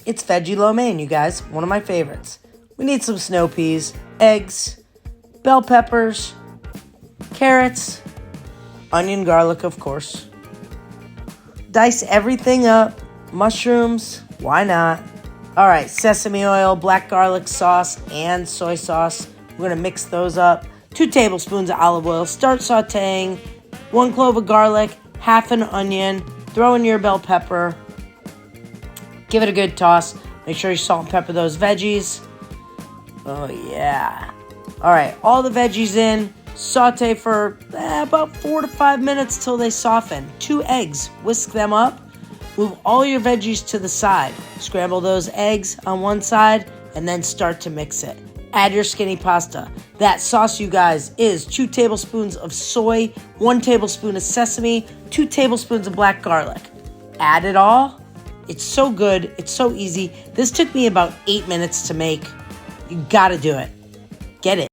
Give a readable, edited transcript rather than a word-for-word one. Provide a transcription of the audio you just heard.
It's veggie lo mein, you guys. One of my favorites. We need some snow peas, eggs, bell peppers, carrots, onion, garlic, of course. Dice everything up. Mushrooms, why not? All right, sesame oil, black garlic sauce, and soy sauce. We're going to mix those up. 2 tablespoons of olive oil. Start sauteing. 1 clove of garlic, half an onion. Throw in your bell pepper. Give it a good toss. Make sure you salt and pepper those veggies. Oh, yeah. All right, all the veggies in. Saute for about 4 to 5 minutes till they soften. 2 eggs. Whisk them up. Move all your veggies to the side. Scramble those eggs on one side and then start to mix it. Add your skinny pasta. That sauce, you guys, is 2 tablespoons of soy, 1 tablespoon of sesame, 2 tablespoons of black garlic. Add it all. It's so good. It's so easy. This took me about 8 minutes to make. You gotta do it. Get it.